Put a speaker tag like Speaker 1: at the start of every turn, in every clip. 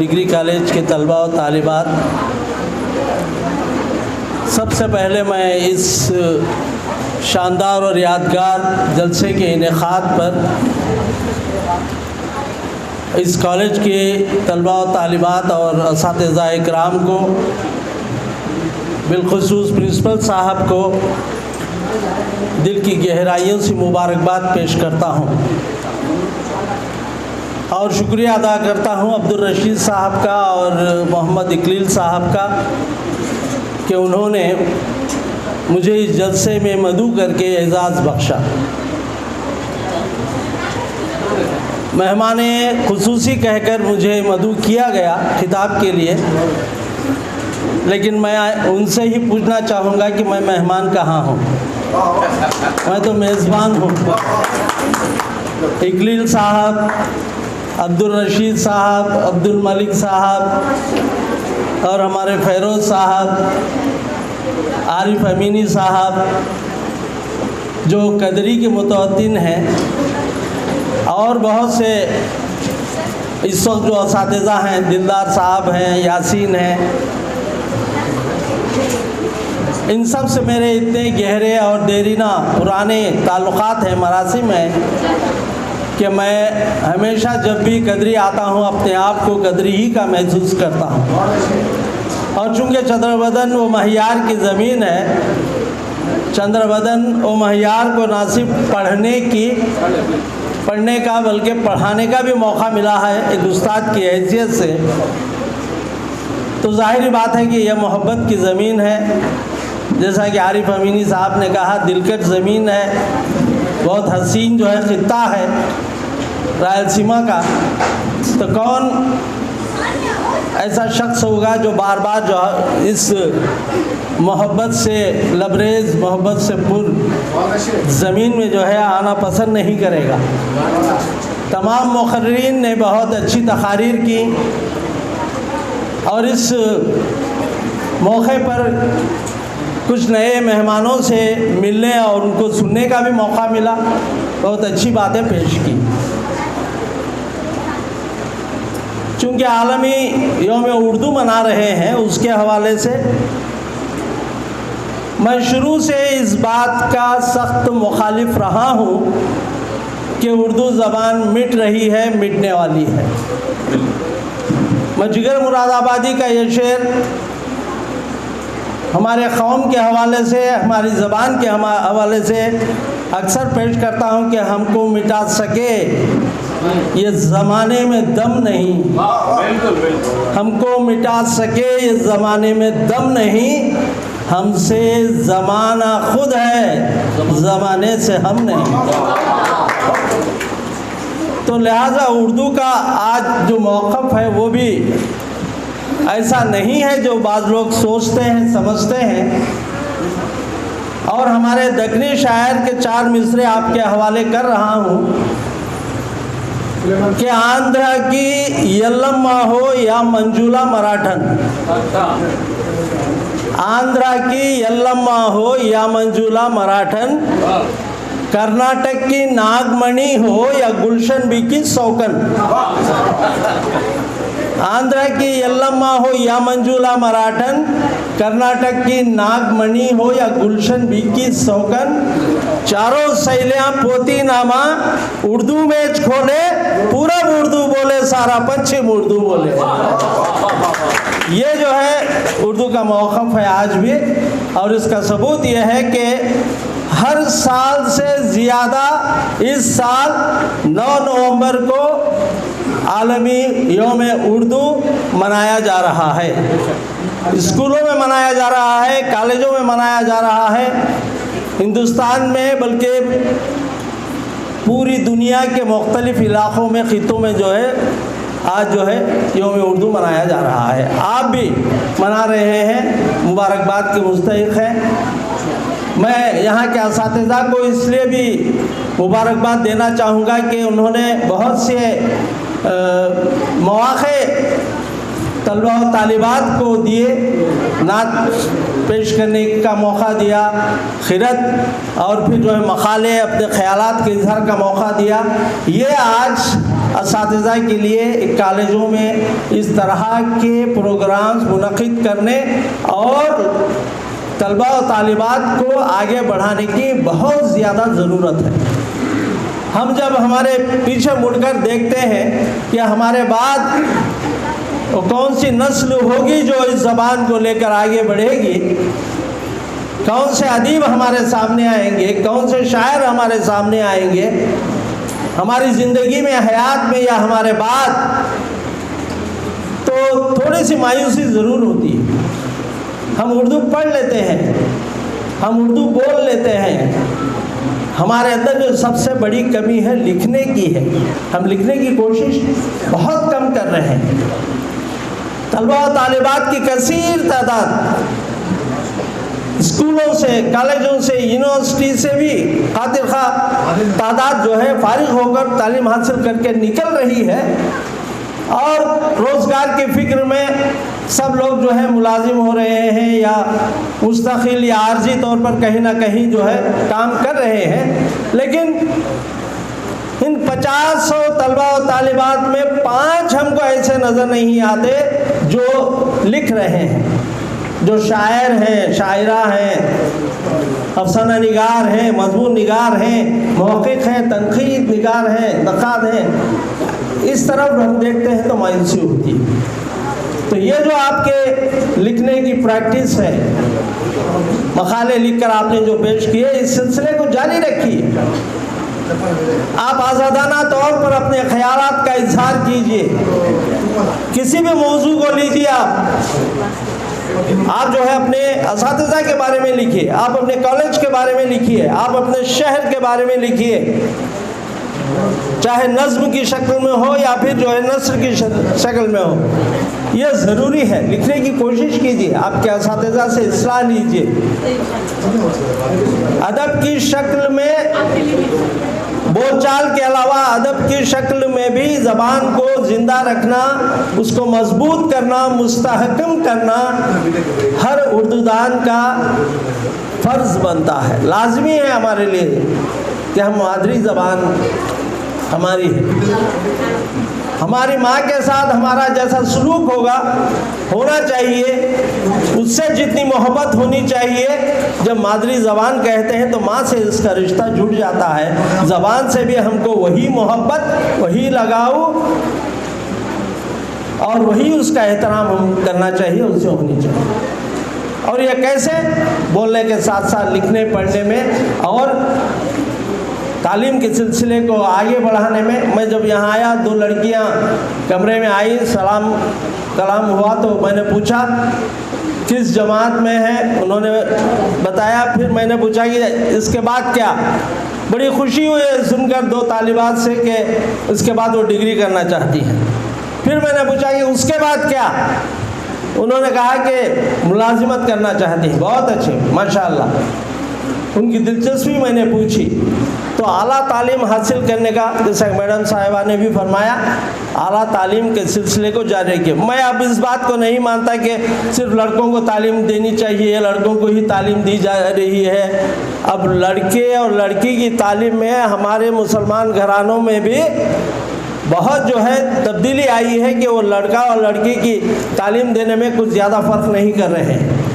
Speaker 1: Degree college के तलबा और तालिबात, सबसे पहले मैं इस शानदार और यादगार जलसे के इनेकाद पर इस कॉलेज के तलबा और तालिबात और असातिज़ा इकराम को, बिलखुसूस प्रिंसिपल साहब को दिल की गहराइयों से मुबारकबाद पेश करता हूँ और शुक्रिया अदा करता हूँ अब्दुल रशीद साहब का और मोहम्मद इकलील साहब का कि उन्होंने मुझे इस जलसे में मदऊ करके एजाज़ बख्शा। मेहमान खुसूसी कहकर मुझे मदऊ किया गया खिताब के लिए, लेकिन मैं उनसे ही पूछना चाहूँगा कि मैं मेहमान कहाँ हूँ? मैं तो मेज़बान हूँ। इकलील साहब, अब्दुल रशीद साहब, अब्दुल मलिक साहब और हमारे फ़ैरोज़ साहब, आरिफ अमीनी साहब जो कदरी के मुतवत्तिन हैं, और बहुत से इस वक्त जो असातिज़ा हैं, दिलदार साहब हैं, यासीन हैं, इन सब से मेरे इतने गहरे और देरीना पुराने ताल्लुक़ात हैं, मरासिम हैं कि मैं हमेशा जब भी कदरी आता हूँ अपने आप को कदरी ही का महसूस करता हूँ। और चूँकि चंद्रबदन व महियार की ज़मीन है, चंद्रबदन व महियार को ना सिर्फ पढ़ने का बल्कि पढ़ाने का भी मौका मिला है एक उस्ताद की हैसियत से, तो ज़ाहिर बात है कि यह मोहब्बत की ज़मीन है। जैसा कि आरिफ अमीनी साहब ने कहा, दिलकश ज़मीन है, बहुत हसीन जो है ख़ित्ता है रायलसीमा का। तो कौन ऐसा शख्स होगा जो बार बार जो है इस मोहब्बत से लबरेज़, मोहब्बत से पुर ज़मीन में जो है आना पसंद नहीं करेगा। तमाम मुक़र्रिरीन ने बहुत अच्छी तक़ारीर की और इस मौके पर कुछ नए मेहमानों से मिलने और उनको सुनने का भी मौका मिला, बहुत अच्छी बातें पेश की। चूँकि आलमी यौम उर्दू मना रहे हैं, उसके हवाले से मैं शुरू से इस बात का सख्त मुखालिफ रहा हूँ कि उर्दू ज़बान मिट रही है, मिटने वाली है। मैं जिगर मुरादाबादी का ये शेर हमारे कौम के हवाले से, हमारी ज़बान के हवाले से अक्सर पेश करता हूँ कि हमको मिटा सके ये ज़माने में दम नहीं, हमको मिटा सके ये ज़माने में दम नहीं, हमसे ज़माना खुद है, ज़माने से हम नहीं। तो लिहाजा उर्दू का आज जो मौक़िफ़ है वो भी ऐसा नहीं है जो बाज़ लोग सोचते हैं, समझते हैं। और हमारे दक्कनी शायर के 4 मिसरे आपके हवाले कर रहा हूँ कि आंध्रा की यल्लम्मा हो या मंजूला मराठन, आंध्रा की यल्लम्मा हो या मंजूला मराठन, कर्नाटक की नागमणि हो या गुलशन बी की सौकन। आंध्रा की यल्लम्मा हो या मंजूला मराठन, कर्नाटक की नागमणि हो या गुलशन बी की सौकन, चारों सहेलियाँ पोती नामा उर्दू में खोले, पूरब उर्दू बोले, सारा पश्चिम उर्दू बोले। ये जो है उर्दू का मौक़िफ़ है आज भी, और इसका सबूत यह है कि हर साल से ज़्यादा इस साल 9 नवंबर को आलमी यौम उर्दू मनाया जा रहा है। स्कूलों में मनाया जा रहा है, कॉलेजों में मनाया जा रहा है, हिंदुस्तान में बल्कि पूरी दुनिया के मुख्तलिफ़ इलाक़ों में, ख़ित्तों में जो है आज जो है यौम उर्दू मनाया जा रहा है। आप भी मना रहे हैं, मुबारकबाद के मुस्तहिक़ हैं। मैं यहाँ के असातिज़ा को इसलिए भी मुबारकबाद देना चाहूँगा कि उन्होंने बहुत से मौक़े तलबा और तालिबात को दिए, नात पेश करने का मौका दिया, खिरत और फिर जो है मकाले अपने ख़यालात के इजहार का मौका दिया। ये आज असातिज़ा के लिए कॉलेजों में इस तरह के प्रोग्राम्स मुनक़िद करने और तलबा और तालिबात को आगे बढ़ाने की बहुत ज़्यादा ज़रूरत है। हम जब हमारे पीछे मुड़कर देखते हैं कि हमारे बाद तो कौन सी नस्ल होगी जो इस ज़बान को लेकर आगे बढ़ेगी, कौन से अदीब हमारे सामने आएंगे, कौन से शायर हमारे सामने आएंगे हमारी ज़िंदगी में, हयात में या हमारे बाद, तो थोड़ी सी मायूसी ज़रूर होती है। हम उर्दू पढ़ लेते हैं, हम उर्दू बोल लेते हैं, हमारे अंदर जो सबसे बड़ी कमी है लिखने की है। हम लिखने की कोशिश बहुत कम कर रहे हैं। तलबा और तालिबात की कसीर तादाद स्कूलों से, कॉलेजों से, यूनिवर्सिटी से भी खातिर खा तादाद जो है फारिग होकर तालीम हासिल करके निकल रही है और रोज़गार की फ़िक्र में सब लोग जो है मुलाजिम हो रहे हैं या मुस्तकिल या आर्जी तौर पर कहीं ना कहीं जो है काम कर रहे हैं। लेकिन इन 50 तलबा और तालिबात में 5 हमको ऐसे नज़र नहीं आते जो लिख रहे हैं, जो शायर हैं, शायरा हैं, अफसाना निगार हैं, मजमून निगार हैं, मौक़िक़ हैं, तनक़ीद निगार हैं, नक़ाद हैं। इस तरफ हम देखते हैं तो मायूसी होती है। तो ये जो आपके लिखने की प्रैक्टिस है, मकाले लिखकर आपने जो पेश किए, इस सिलसिले को जारी रखिए। आप आज़ादाना तौर पर अपने ख़यालात का इजहार कीजिए, किसी भी मौजू को लीजिए। आप जो है अपने असातिज़ा के बारे में लिखिए, आप अपने कॉलेज के बारे में लिखिए, आप अपने शहर के बारे में लिखिए, चाहे नज़्म की शक्ल में हो या फिर जो है नस्र की शक्ल में हो। यह ज़रूरी है, लिखने की कोशिश कीजिए, आपके असातिज़ा से इस्लाह लीजिए। अदब की शक्ल में, बोलचाल के अलावा अदब की शक्ल में भी ज़बान को ज़िंदा रखना, उसको मजबूत करना, मुस्तहकम करना हर उर्दूदान का फ़र्ज़ बनता है। लाजमी है हमारे लिए कि हम मादरी ज़बान हमारी है। हमारी माँ के साथ हमारा जैसा सलूक होना चाहिए, उससे जितनी मोहब्बत होनी चाहिए। जब मादरी ज़बान कहते हैं तो माँ से इसका रिश्ता जुड़ जाता है। ज़बान से भी हमको वही मोहब्बत, वही लगाव और वही उसका एहतराम हम करना चाहिए, उससे होनी चाहिए। और यह कैसे? बोलने के साथ साथ लिखने पढ़ने में और तालीम के सिलसिले को आगे बढ़ाने में। मैं जब यहाँ आया, 2 लड़कियाँ कमरे में आई, सलाम कलाम हुआ तो मैंने पूछा किस जमात में है, उन्होंने बताया। फिर मैंने पूछा कि इसके बाद क्या? बड़ी खुशी हुई सुनकर 2 तालिबात से कि उसके बाद वो डिग्री करना चाहती हैं। फिर मैंने पूछा कि उसके बाद क्या? उन्होंने कहा कि मुलाजिमत करना चाहती हैं। बहुत अच्छे, माशाअल्लाह। उनकी दिलचस्पी मैंने पूछी तो आला तालीम हासिल करने का, जैसा मैडम साहिबा ने भी फरमाया, आला तालीम के सिलसिले को जारी किया। मैं अब इस बात को नहीं मानता कि सिर्फ लड़कों को तालीम देनी चाहिए, लड़कों को ही तालीम दी जा रही है। अब लड़के और लड़की की तालीम में हमारे मुसलमान घरानों में भी बहुत जो है तब्दीली आई है कि वो लड़का और लड़की की तालीम देने में कुछ ज़्यादा फ़र्क नहीं कर रहे हैं।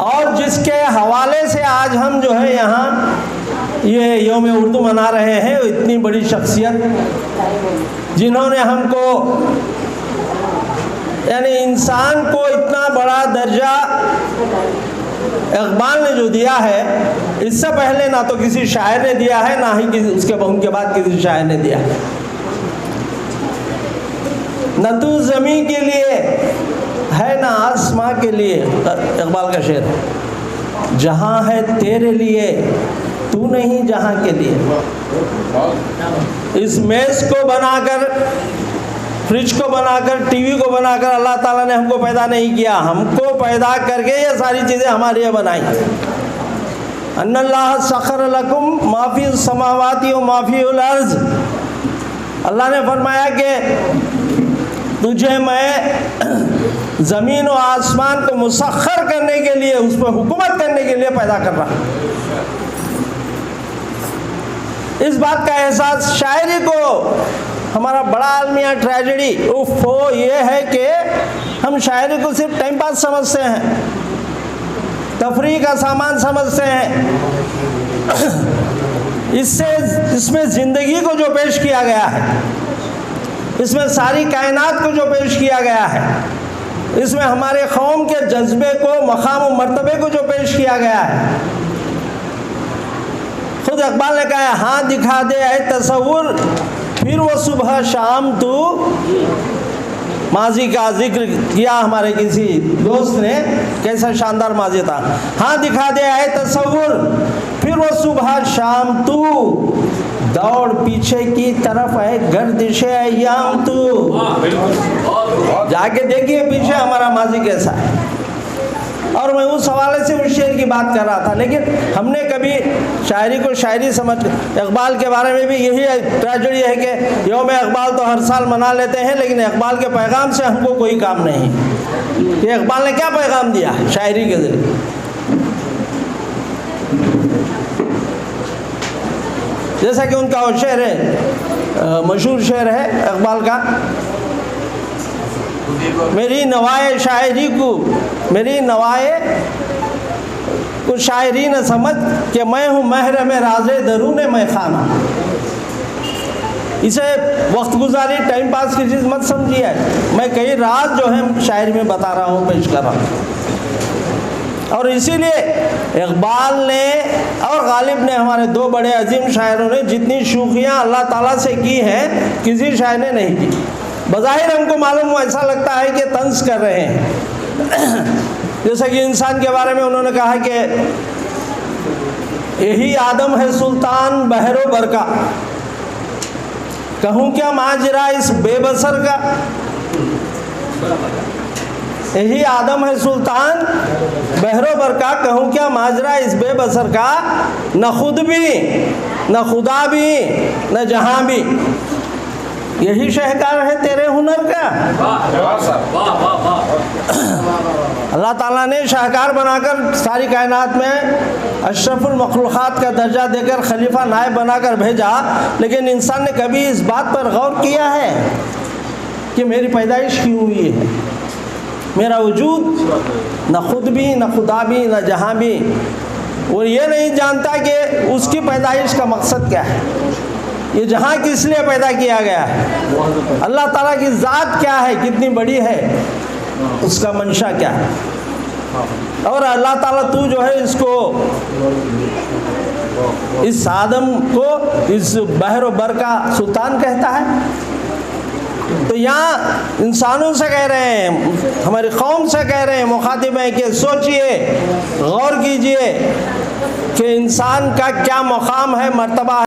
Speaker 1: और जिसके हवाले से आज हम जो है यहाँ ये यौम उर्दू मना रहे हैं, इतनी बड़ी शख्सियत जिन्होंने हमको, यानी इंसान को इतना बड़ा दर्जा इक़बाल ने जो दिया है, इससे पहले ना तो किसी शायर ने दिया है, ना ही उनके बाद किसी शायर ने दिया है। न तू ज़मीं के लिए है ना आसमां के लिए, इक़बाल का शेर है। जहाँ है तेरे लिए, तू नहीं जहाँ के लिए। इस मेज़ को बनाकर, फ्रिज को बनाकर, टीवी को बनाकर अल्लाह ताला ने हमको पैदा नहीं किया, हमको पैदा करके ये सारी चीज़ें हमारे लिए बनाई। अन्नल्लाह सखर लकुम माफ़ी समावाती व माफ़ी उल अर्ज़। अल्लाह ने फरमाया कि तुझे मैं ज़मीन और आसमान को मुसख्खर करने के लिए, उस पर हुकूमत करने के लिए पैदा कर रहा हूँ। इस बात का एहसास शायरी को, हमारा बड़ा आलमिया ट्रेजेडी उफ़ो ये है कि हम शायरी को सिर्फ टाइम पास समझते हैं, तफरीह का सामान समझते हैं। इसमें ज़िंदगी को जो पेश किया गया है, इसमें सारी कायनात को जो पेश किया गया है, इसमें हमारे कौम के जज्बे को, मकाम और मर्तबे को जो पेश किया गया है। खुद इकबाल ने कहा, हाँ दिखा दे ऐ तसव्वुर, फिर वो सुबह शाम तू। माजी का जिक्र किया हमारे किसी दोस्त ने, कैसा शानदार माजी था। हाँ दिखा दे ऐ तसव्वुर, फिर वो सुबह शाम तू, दौड़ पीछे की तरफ है गर्दिशे अय्याम तू। जाके देखिए पीछे हमारा माजी कैसा है। और मैं उस हवाले से उस शेर की बात कर रहा था, लेकिन हमने कभी शायरी को शायरी समझ, इकबाल के बारे में भी यही ट्रेजेडी है कि यौम इकबाल तो हर साल मना लेते हैं, लेकिन इकबाल के पैगाम से हमको कोई काम नहीं। कि इकबाल ने क्या पैगाम दिया शायरी के ज़रिए। जैसा कि उनका वो शेर है, मशहूर शेर है इकबाल का, मेरी नवाए शायरी को, मेरी नवाए को शायरी न समझ कि मैं हूँ महरम राज़े दरूने मैं खाना। इसे वक्त गुजारी, टाइम पास की चीज़ मत समझिए। मैं कई राज जो है शायरी में बता रहा हूँ, पेश कर रहा हूँ। और इसीलिए इकबाल ने और गालिब ने, हमारे दो बड़े अजीम शायरों ने, जितनी शूखियाँ अल्लाह ताला से की हैं किसी शायर ने नहीं की। बज़ाहिर हमको मालूम हुआ, ऐसा लगता है कि तंज कर रहे हैं। जैसा कि इंसान के बारे में उन्होंने कहा कि यही आदम है सुल्तान बहरो बरका, कहूँ क्या माजरा इस बेबसर का। यही आदम है सुल्तान बहरो बरका, कहूँ क्या माजरा इस बेबसर का। न खुद भी, न खुदा भी, न जहाँ भी, यही शहकार है तेरे हुनर का। अल्लाह ताला ने शाहकार बनाकर सारी कायनात में अशरफुल मखलूक़ात का दर्जा देकर खलीफा नायब बनाकर भेजा, लेकिन इंसान ने कभी इस बात पर गौर किया है कि मेरी पैदाइश क्यों हुई है। मेरा वजूद न खुद भी, न खुदा भी, न जहाँ भी। वो ये नहीं जानता कि उसकी पैदाइश का मकसद क्या है, ये जहाँ किस लिए पैदा किया गया है, अल्लाह ताला की ज़ात क्या है, कितनी बड़ी है, उसका मंशा क्या है। और अल्लाह ताला तू जो है इसको, इस आदम को इस बहरो बर का सुल्तान कहता है। तो यहाँ इंसानों से कह रहे हैं, हमारी कौम से कह रहे हैं, मुखातिब हैं कि सोचिए, गौर कीजिए कि इंसान का क्या मकाम है, मर्तबा है।